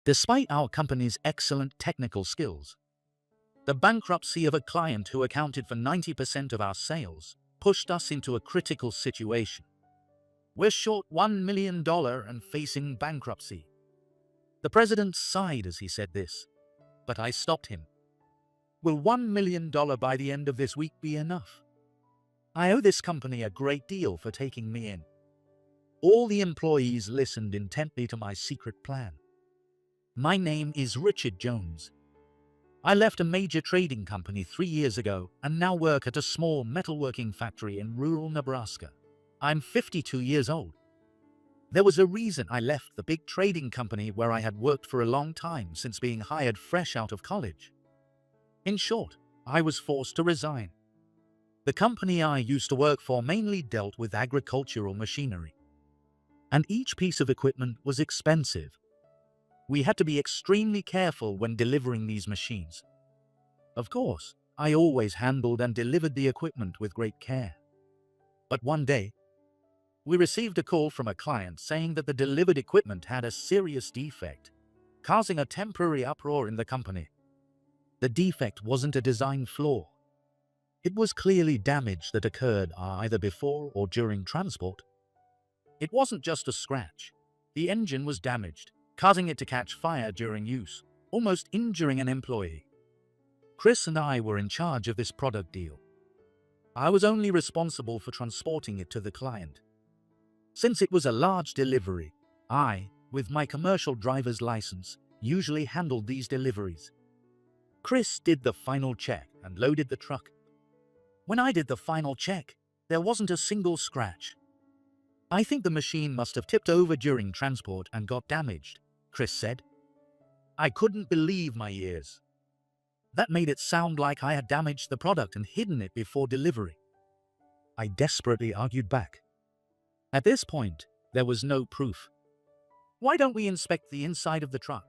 Despite our company's excellent technical skills, the bankruptcy of a client who accounted for 90% of our sales pushed us into a critical situation. We're short $1 million and facing bankruptcy. The president sighed as he said this, but I stopped him. Will $1 million by the end of this week be enough? I owe this company a great deal for taking me in. All the employees listened intently to my secret plan. My name is Richard Jones. I left a major trading company 3 years ago and now work at a small metalworking factory in rural Nebraska. I'm 52 years old. There was a reason I left the big trading company where I had worked for a long time since being hired fresh out of college. In short, I was forced to resign. The company I used to work for mainly dealt with agricultural machinery, and each piece of equipment was expensive. We had to be extremely careful when delivering these machines. Of course, I always handled and delivered the equipment with great care. But one day, we received a call from a client saying that the delivered equipment had a serious defect, causing a temporary uproar in the company. The defect wasn't a design flaw. It was clearly damage that occurred either before or during transport. It wasn't just a scratch. The engine was damaged, causing it to catch fire during use, almost injuring an employee. Chris and I were in charge of this product deal. I was only responsible for transporting it to the client. Since it was a large delivery, I, with my commercial driver's license, usually handled these deliveries. Chris did the final check and loaded the truck. When I did the final check, there wasn't a single scratch. I think the machine must have tipped over during transport and got damaged, Chris said. I couldn't believe my ears. That made it sound like I had damaged the product and hidden it before delivery. I desperately argued back. At this point, there was no proof. Why don't we inspect the inside of the truck?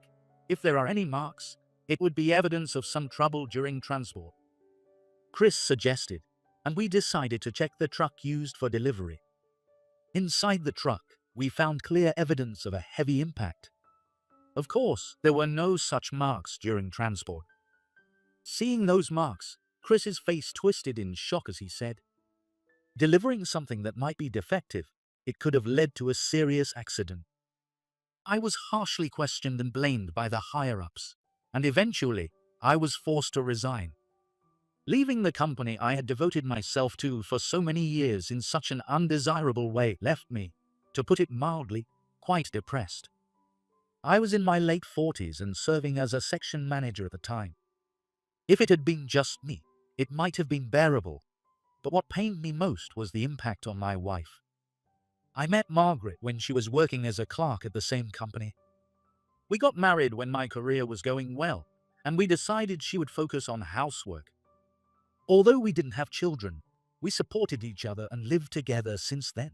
If there are any marks, it would be evidence of some trouble during transport. Chris suggested, and we decided to check the truck used for delivery. Inside the truck, we found clear evidence of a heavy impact. Of course, there were no such marks during transport. Seeing those marks, Chris's face twisted in shock as he said, delivering something that might be defective, it could have led to a serious accident. I was harshly questioned and blamed by the higher-ups, and eventually, I was forced to resign. Leaving the company I had devoted myself to for so many years in such an undesirable way left me, to put it mildly, quite depressed. I was in my late 40s and serving as a section manager at the time. If it had been just me, it might have been bearable, but what pained me most was the impact on my wife. I met Margaret when she was working as a clerk at the same company. We got married when my career was going well, and we decided she would focus on housework. Although we didn't have children, we supported each other and lived together since then.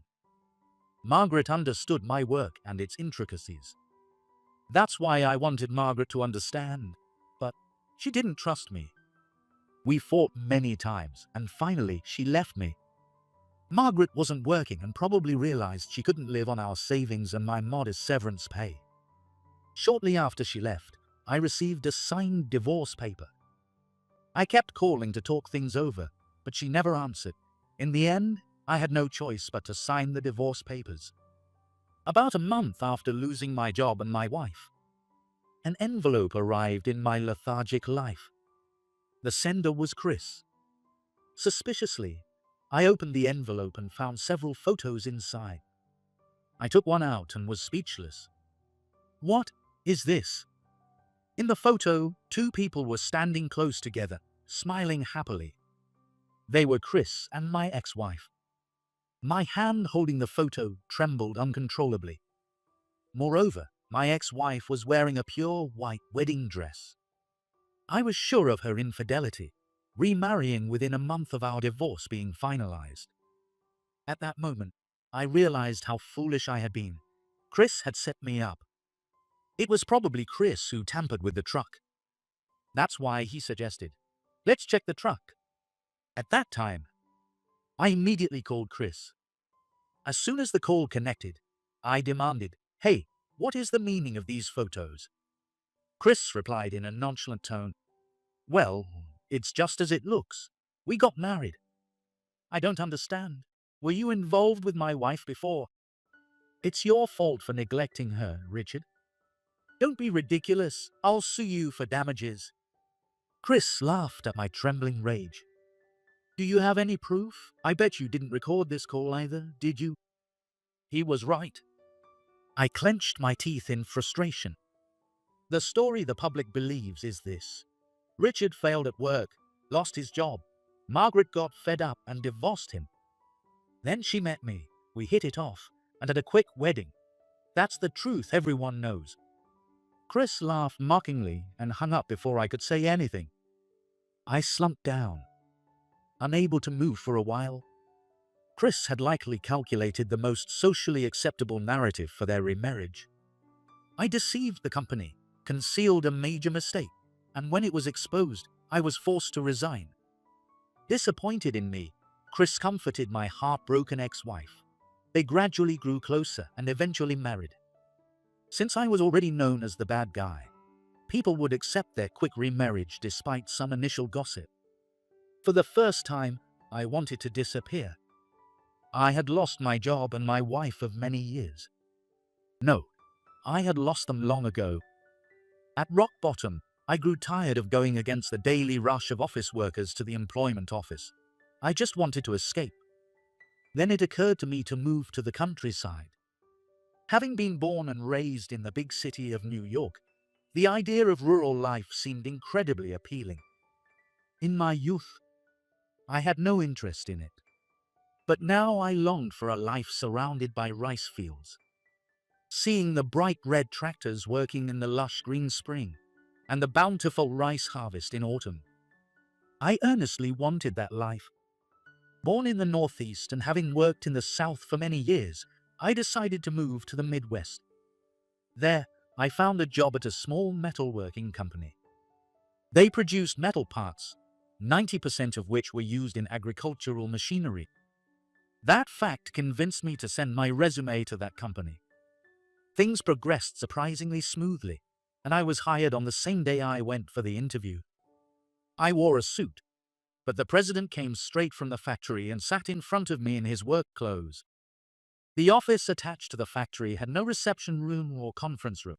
Margaret understood my work and its intricacies. That's why I wanted Margaret to understand, but she didn't trust me. We fought many times, and finally she left me. Margaret wasn't working and probably realized she couldn't live on our savings and my modest severance pay. Shortly after she left, I received a signed divorce paper. I kept calling to talk things over, but she never answered. In the end, I had no choice but to sign the divorce papers. About a month after losing my job and my wife, an envelope arrived in my lethargic life. The sender was Chris. Suspiciously, I opened the envelope and found several photos inside. I took one out and was speechless. What is this? In the photo, two people were standing close together, smiling happily. They were Chris and my ex-wife. My hand holding the photo trembled uncontrollably. Moreover, my ex-wife was wearing a pure white wedding dress. I was sure of her infidelity, remarrying within a month of our divorce being finalized. At that moment, I realized how foolish I had been. Chris had set me up. It was probably Chris who tampered with the truck. That's why he suggested, let's check the truck. At that time, I immediately called Chris. As soon as the call connected, I demanded, hey, what is the meaning of these photos? Chris replied in a nonchalant tone, "Well, it's just as it looks. We got married." "I don't understand. Were you involved with my wife before?" "It's your fault for neglecting her, Richard." "Don't be ridiculous. I'll sue you for damages." Chris laughed at my trembling rage. "Do you have any proof? I bet you didn't record this call either, did you?" He was right. I clenched my teeth in frustration. The story the public believes is this: Richard failed at work, lost his job. Margaret got fed up and divorced him. Then she met me, we hit it off, and had a quick wedding. That's the truth everyone knows. Chris laughed mockingly and hung up before I could say anything. I slumped down, unable to move for a while. Chris had likely calculated the most socially acceptable narrative for their remarriage. I deceived the company, concealed a major mistake, and when it was exposed, I was forced to resign. Disappointed in me, Chris comforted my heartbroken ex-wife. They gradually grew closer and eventually married. Since I was already known as the bad guy, people would accept their quick remarriage despite some initial gossip. For the first time, I wanted to disappear. I had lost my job and my wife of many years. No, I had lost them long ago. At rock bottom, I grew tired of going against the daily rush of office workers to the employment office. I just wanted to escape. Then it occurred to me to move to the countryside. Having been born and raised in the big city of New York, the idea of rural life seemed incredibly appealing. In my youth, I had no interest in it. But now I longed for a life surrounded by rice fields. Seeing the bright red tractors working in the lush green spring, and the bountiful rice harvest in autumn. I earnestly wanted that life. Born in the Northeast and having worked in the South for many years, I decided to move to the Midwest. There, I found a job at a small metalworking company. They produced metal parts, 90% of which were used in agricultural machinery. That fact convinced me to send my resume to that company. Things progressed surprisingly smoothly, and I was hired on the same day I went for the interview. I wore a suit, but the president came straight from the factory and sat in front of me in his work clothes. The office attached to the factory had no reception room or conference room,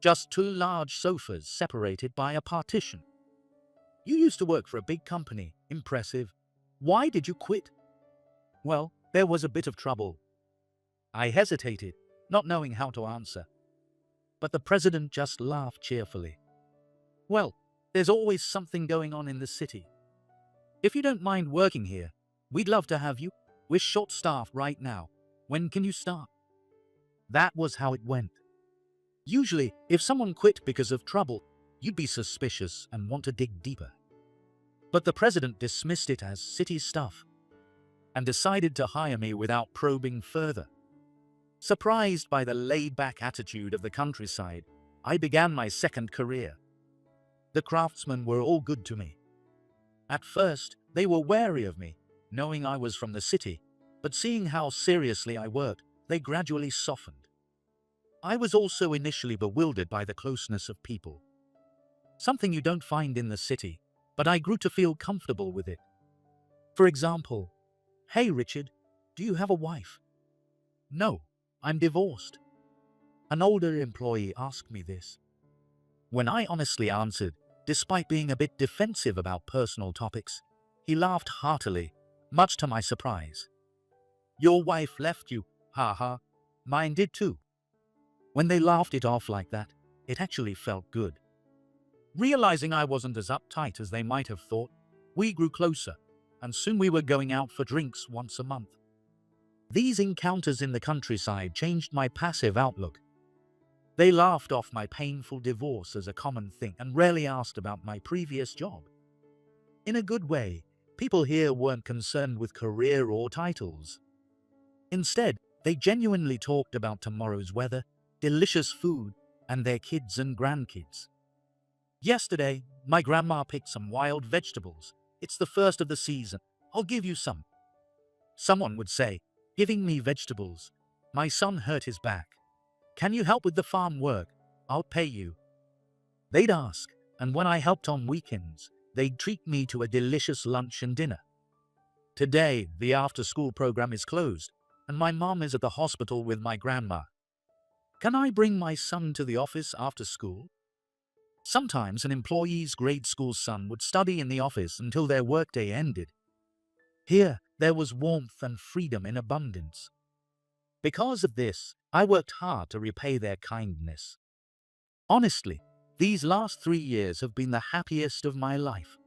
just two large sofas separated by a partition. "You used to work for a big company. Impressive. Why did you quit?" "Well, there was a bit of trouble." I hesitated, not knowing how to answer. But the president just laughed cheerfully. "Well, there's always something going on in the city. If you don't mind working here, we'd love to have you. We're short-staffed right now. When can you start?" That was how it went. Usually, if someone quit because of trouble, you'd be suspicious and want to dig deeper. But the president dismissed it as city stuff and decided to hire me without probing further. Surprised by the laid-back attitude of the countryside, I began my second career. The craftsmen were all good to me. At first, they were wary of me, knowing I was from the city, but seeing how seriously I worked, they gradually softened. I was also initially bewildered by the closeness of people. Something you don't find in the city, but I grew to feel comfortable with it. For example, "Hey Richard, do you have a wife?" "No, I'm divorced." An older employee asked me this. When I honestly answered, despite being a bit defensive about personal topics, he laughed heartily, much to my surprise. "Your wife left you, haha. Mine did too." When they laughed it off like that, it actually felt good. Realizing I wasn't as uptight as they might have thought, we grew closer, and soon we were going out for drinks once a month. These encounters in the countryside changed my passive outlook. They laughed off my painful divorce as a common thing and rarely asked about my previous job. In a good way, people here weren't concerned with career or titles. Instead, they genuinely talked about tomorrow's weather, delicious food, and their kids and grandkids. "Yesterday, my grandma picked some wild vegetables. It's the first of the season. I'll give you some." Someone would say, giving me vegetables. "My son hurt his back. Can you help with the farm work? I'll pay you." They'd ask, and when I helped on weekends, they'd treat me to a delicious lunch and dinner. Today, the after-school program is closed, and my mom is at the hospital with my grandma. Can I bring my son to the office after school? Sometimes an employee's grade school son would study in the office until their workday ended. Here, there was warmth and freedom in abundance. Because of this, I worked hard to repay their kindness. Honestly, these last 3 years have been the happiest of my life.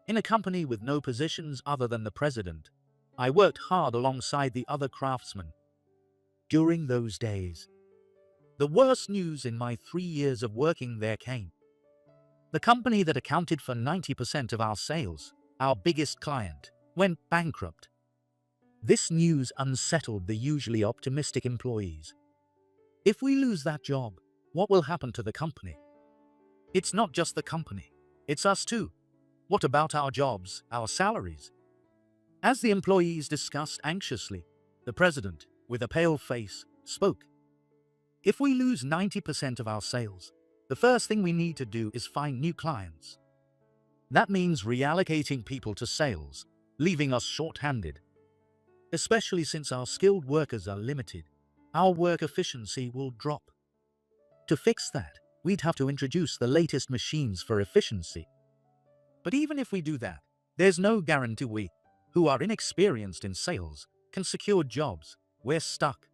In a company with no positions other than the president, I worked hard alongside the other craftsmen. During those days, the worst news in my 3 years of working there came. The company that accounted for 90% of our sales, our biggest client, went bankrupt. This news unsettled the usually optimistic employees. If we lose that job, what will happen to the company? It's not just the company, it's us too. What about our jobs, our salaries? As the employees discussed anxiously, the president, with a pale face, spoke. If we lose 90% of our sales, the first thing we need to do is find new clients. That means reallocating people to sales, leaving us short-handed. Especially since our skilled workers are limited, our work efficiency will drop. To fix that, we'd have to introduce the latest machines for efficiency. But even if we do that, there's no guarantee we, who are inexperienced in sales, can secure jobs. We're stuck.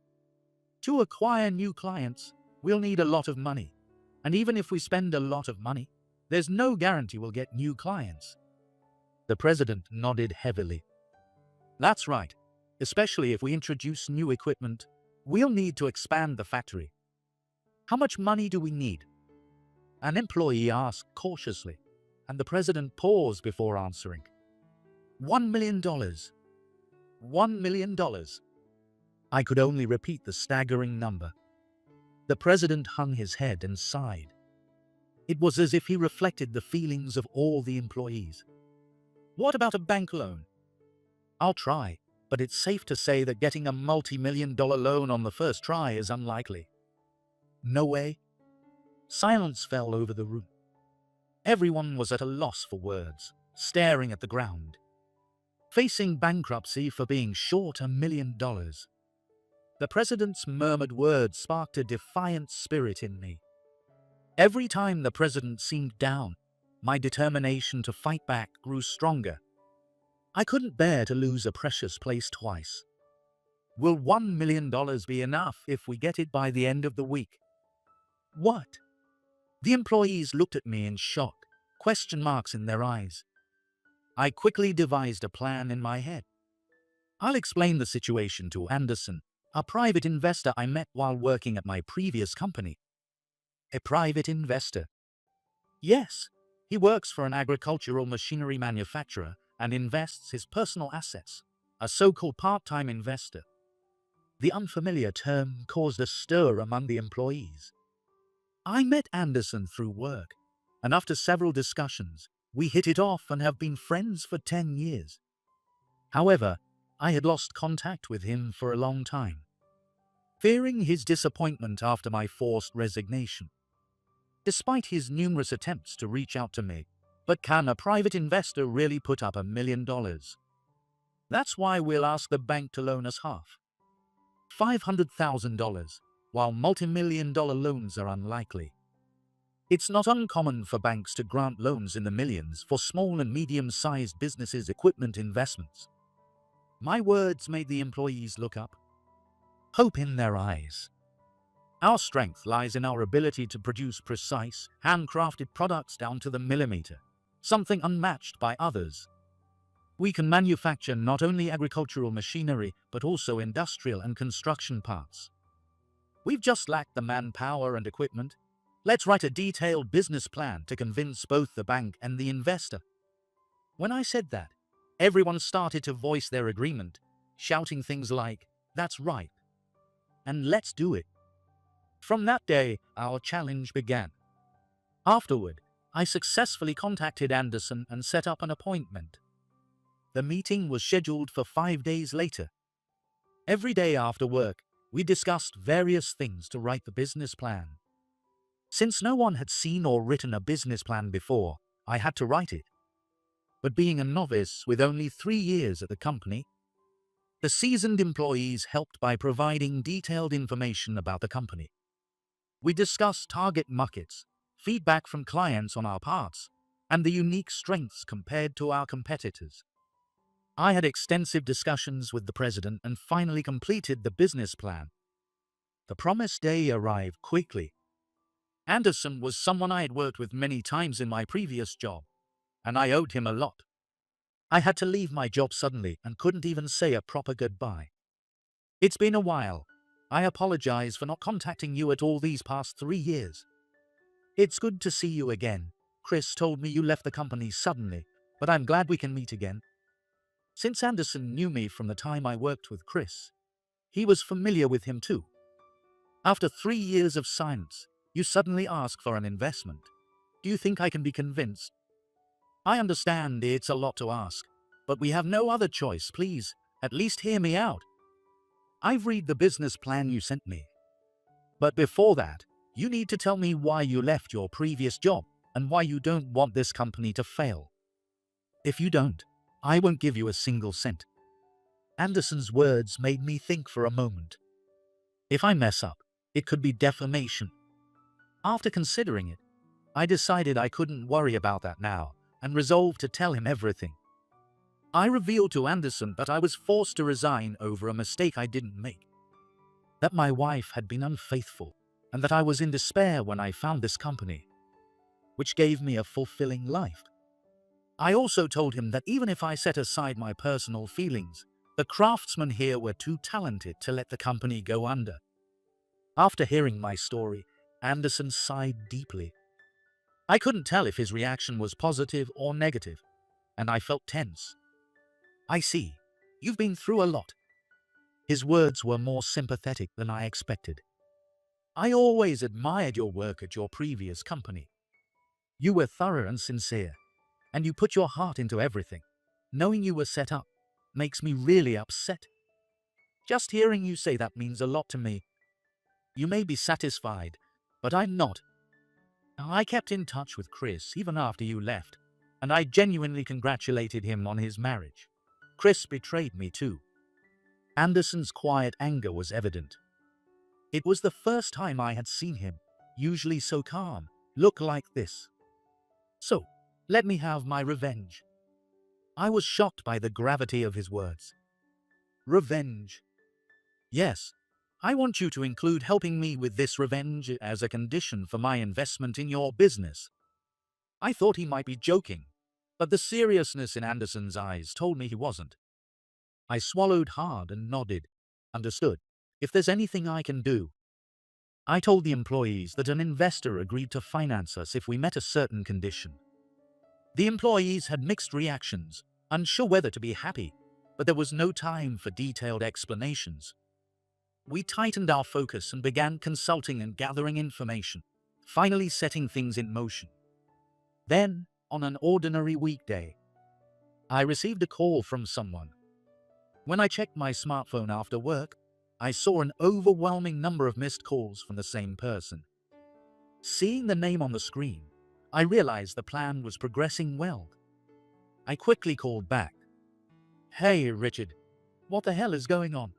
To acquire new clients, we'll need a lot of money. And even if we spend a lot of money, there's no guarantee we'll get new clients. The president nodded heavily. That's right. Especially if we introduce new equipment, we'll need to expand the factory. How much money do we need? An employee asked cautiously, and the president paused before answering. $1 million. $1 million. I could only repeat the staggering number. The president hung his head and sighed. It was as if he reflected the feelings of all the employees. What about a bank loan? I'll try, but it's safe to say that getting a multi-million-dollar loan on the first try is unlikely. No way. Silence fell over the room. Everyone was at a loss for words, staring at the ground. Facing bankruptcy for being short $1 million. The president's murmured words sparked a defiant spirit in me. Every time the president seemed down, my determination to fight back grew stronger. I couldn't bear to lose a precious place twice. Will $1 million be enough if we get it by the end of the week? What? The employees looked at me in shock, question marks in their eyes. I quickly devised a plan in my head. I'll explain the situation to Anderson, a private investor I met while working at my previous company. A private investor? Yes, he works for an agricultural machinery manufacturer and invests his personal assets, a so-called part-time investor. The unfamiliar term caused a stir among the employees. I met Anderson through work, and after several discussions, we hit it off and have been friends for 10 years. However, I had lost contact with him for a long time, fearing his disappointment after my forced resignation. Despite his numerous attempts to reach out to me, but can a private investor really put up $1 million? That's why we'll ask the bank to loan us half. $500,000, while multi-million-dollar loans are unlikely. It's not uncommon for banks to grant loans in the millions for small and medium-sized businesses' equipment investments. My words made the employees look up, hope in their eyes. Our strength lies in our ability to produce precise, handcrafted products down to the millimeter, something unmatched by others. We can manufacture not only agricultural machinery, but also industrial and construction parts. We've just lacked the manpower and equipment. Let's write a detailed business plan to convince both the bank and the investor. When I said that, everyone started to voice their agreement, shouting things like, "That's right," and "Let's do it." From that day, our challenge began. Afterward, I successfully contacted Anderson and set up an appointment. The meeting was scheduled for 5 days later. Every day after work, we discussed various things to write the business plan. Since no one had seen or written a business plan before, I had to write it. But being a novice with only 3 years at the company, the seasoned employees helped by providing detailed information about the company. We discussed target markets, feedback from clients on our parts, and the unique strengths compared to our competitors. I had extensive discussions with the president and finally completed the business plan. The promised day arrived quickly. Anderson was someone I had worked with many times in my previous job, and I owed him a lot. I had to leave my job suddenly and couldn't even say a proper goodbye. It's been a while. I apologize for not contacting you at all these past 3 years. It's good to see you again. Chris told me you left the company suddenly, but I'm glad we can meet again. Since Anderson knew me from the time I worked with Chris, he was familiar with him too. After 3 years of silence, you suddenly ask for an investment. Do you think I can be convinced? I understand it's a lot to ask, but we have no other choice. Please, at least hear me out. I've read the business plan you sent me. But before that, you need to tell me why you left your previous job and why you don't want this company to fail. If you don't, I won't give you a single cent. Anderson's words made me think for a moment. If I mess up, it could be defamation. After considering it, I decided I couldn't worry about that now and resolved to tell him everything. I revealed to Anderson that I was forced to resign over a mistake I didn't make, that my wife had been unfaithful, and that I was in despair when I found this company, which gave me a fulfilling life. I also told him that even if I set aside my personal feelings, the craftsmen here were too talented to let the company go under. After hearing my story, Anderson sighed deeply. I couldn't tell if his reaction was positive or negative, and I felt tense. I see. You've been through a lot. His words were more sympathetic than I expected. I always admired your work at your previous company. You were thorough and sincere, and you put your heart into everything. Knowing you were set up makes me really upset. Just hearing you say that means a lot to me. You may be satisfied, but I'm not. I kept in touch with Chris even after you left, and I genuinely congratulated him on his marriage. Chris betrayed me too. Anderson's quiet anger was evident. It was the first time I had seen him, usually so calm, look like this. So, let me have my revenge. I was shocked by the gravity of his words. Revenge. Yes, I want you to include helping me with this revenge as a condition for my investment in your business. I thought he might be joking, but the seriousness in Anderson's eyes told me he wasn't. I swallowed hard and nodded. Understood. If there's anything I can do. I told the employees that an investor agreed to finance us if we met a certain condition. The employees had mixed reactions, unsure whether to be happy, but there was no time for detailed explanations. We tightened our focus and began consulting and gathering information, finally setting things in motion. Then, on an ordinary weekday, I received a call from someone. When I checked my smartphone after work, I saw an overwhelming number of missed calls from the same person. Seeing the name on the screen, I realized the plan was progressing well. I quickly called back. Hey, Richard, what the hell is going on?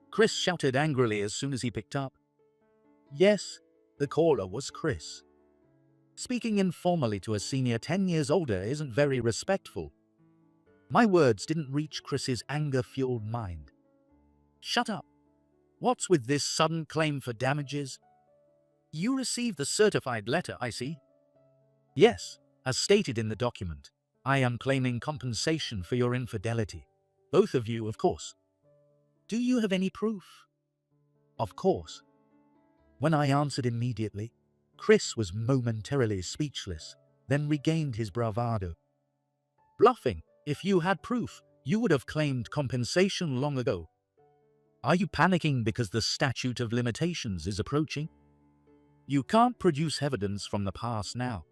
Chris shouted angrily as soon as he picked up. Yes, the caller was Chris. Speaking informally to a senior 10 years older isn't very respectful. My words didn't reach Chris's anger-fueled mind. Shut up. What's with this sudden claim for damages? You received the certified letter, I see. Yes, as stated in the document, I am claiming compensation for your infidelity. Both of you, of course. Do you have any proof? Of course. When I answered immediately, Chris was momentarily speechless, then regained his bravado. Bluffing. If you had proof, you would have claimed compensation long ago. Are you panicking because the statute of limitations is approaching? You can't produce evidence from the past now.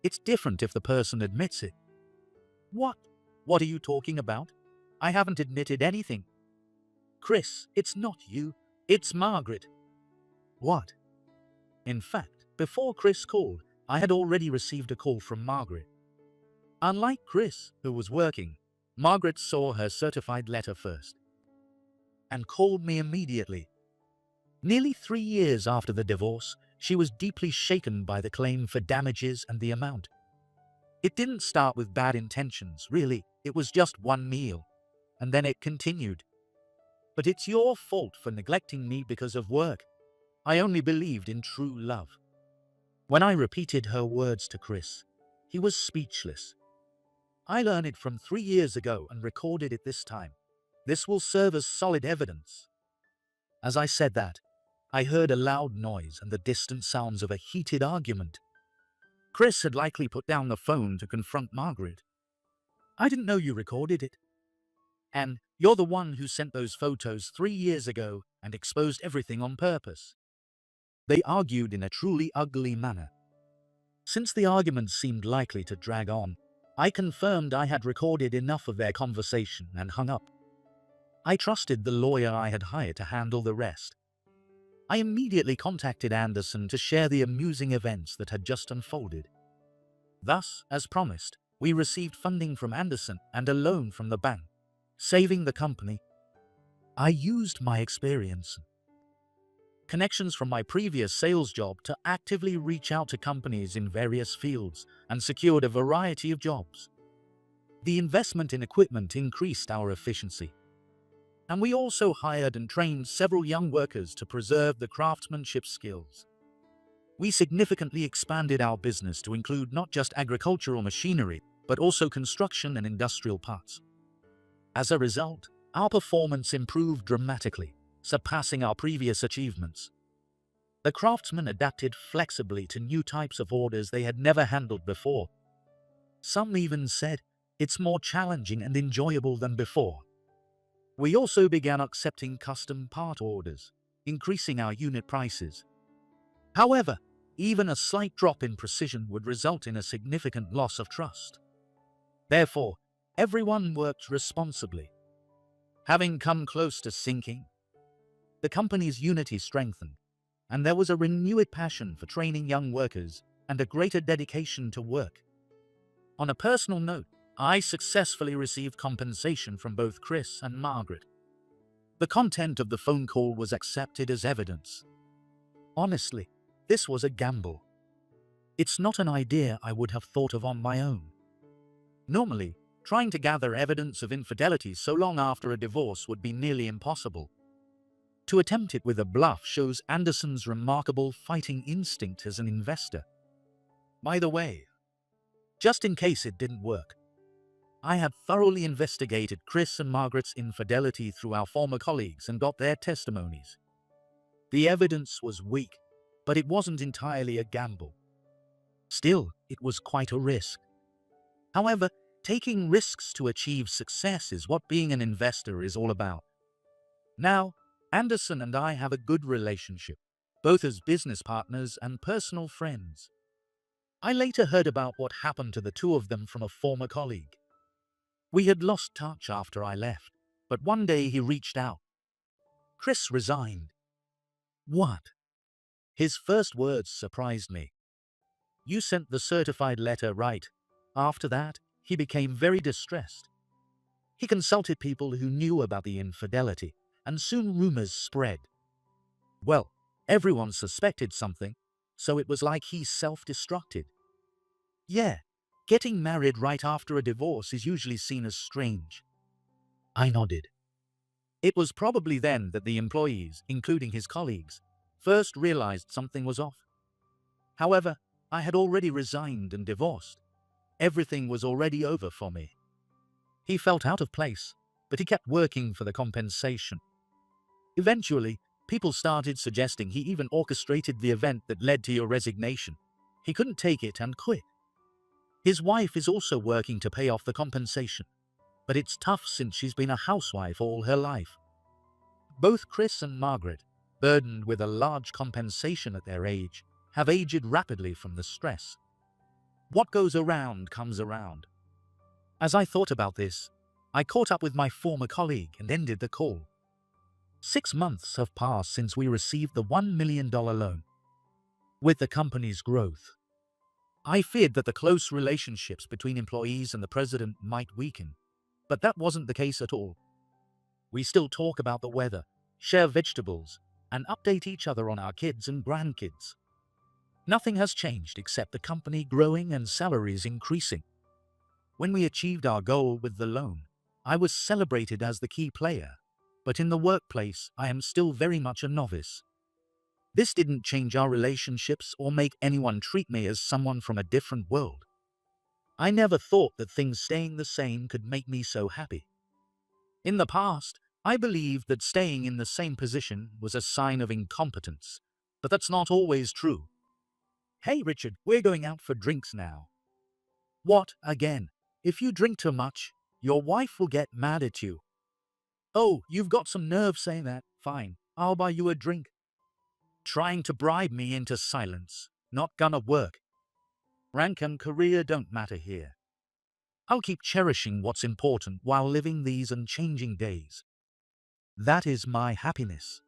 It's different if the person admits it. What? What are you talking about? I haven't admitted anything. Chris, it's not you. It's Margaret. What? In fact, Before Chris called, I had already received a call from Margaret. Unlike Chris, who was working, Margaret saw her certified letter first and called me immediately. Nearly 3 years after the divorce, she was deeply shaken by the claim for damages and the amount. It didn't start with bad intentions, really. It was just one meal, and then it continued. But it's your fault for neglecting me because of work. I only believed in true love. When I repeated her words to Chris, he was speechless. I learned it from 3 years ago and recorded it this time. This will serve as solid evidence. As I said that, I heard a loud noise and the distant sounds of a heated argument. Chris had likely put down the phone to confront Margaret. I didn't know you recorded it. And you're the one who sent those photos 3 years ago and exposed everything on purpose. They argued in a truly ugly manner. Since the argument seemed likely to drag on, I confirmed I had recorded enough of their conversation and hung up. I trusted the lawyer I had hired to handle the rest. I immediately contacted Anderson to share the amusing events that had just unfolded. Thus, as promised, we received funding from Anderson and a loan from the bank, saving the company. I used my experience, connections from my previous sales job, to actively reach out to companies in various fields and secured a variety of jobs. The investment in equipment increased our efficiency. And we also hired and trained several young workers to preserve the craftsmanship skills. We significantly expanded our business to include not just agricultural machinery, but also construction and industrial parts. As a result, our performance improved dramatically, surpassing our previous achievements. The craftsmen adapted flexibly to new types of orders they had never handled before. Some even said, "It's more challenging and enjoyable than before." We also began accepting custom part orders, increasing our unit prices. However, even a slight drop in precision would result in a significant loss of trust. Therefore, everyone worked responsibly. Having come close to sinking, the company's unity strengthened, and there was a renewed passion for training young workers and a greater dedication to work. On a personal note, I successfully received compensation from both Chris and Margaret. The content of the phone call was accepted as evidence. Honestly, this was a gamble. It's not an idea I would have thought of on my own. Normally, trying to gather evidence of infidelity so long after a divorce would be nearly impossible. To attempt it with a bluff shows Anderson's remarkable fighting instinct as an investor. By the way, just in case it didn't work, I had thoroughly investigated Chris and Margaret's infidelity through our former colleagues and got their testimonies. The evidence was weak, but it wasn't entirely a gamble. Still, it was quite a risk. However, taking risks to achieve success is what being an investor is all about. Now, Anderson and I have a good relationship, both as business partners and personal friends. I later heard about what happened to the two of them from a former colleague. We had lost touch after I left, but one day he reached out. "Chris resigned." "What?" His first words surprised me. "You sent the certified letter, right?" After that, he became very distressed. He consulted people who knew about the infidelity, and soon rumors spread. Well, everyone suspected something, so it was like he self-destructed. Yeah, getting married right after a divorce is usually seen as strange. I nodded. It was probably then that the employees, including his colleagues, first realized something was off. However, I had already resigned and divorced. Everything was already over for me. He felt out of place, but he kept working for the compensation. Eventually, people started suggesting he even orchestrated the event that led to your resignation. He couldn't take it and quit. His wife is also working to pay off the compensation, but it's tough since she's been a housewife all her life. Both Chris and Margaret, burdened with a large compensation at their age, have aged rapidly from the stress. What goes around comes around. As I thought about this, I caught up with my former colleague and ended the call. 6 months have passed since we received the $1 million loan. With the company's growth, I feared that the close relationships between employees and the president might weaken, but that wasn't the case at all. We still talk about the weather, share vegetables, and update each other on our kids and grandkids. Nothing has changed except the company growing and salaries increasing. When we achieved our goal with the loan, I was celebrated as the key player, but in the workplace, I am still very much a novice. This didn't change our relationships or make anyone treat me as someone from a different world. I never thought that things staying the same could make me so happy. In the past, I believed that staying in the same position was a sign of incompetence, but that's not always true. Hey Richard, we're going out for drinks now. What, again? If you drink too much, your wife will get mad at you. Oh, you've got some nerve saying that. Fine, I'll buy you a drink. Trying to bribe me into silence. Not gonna work. Rank and career don't matter here. I'll keep cherishing what's important while living these unchanging days. That is my happiness.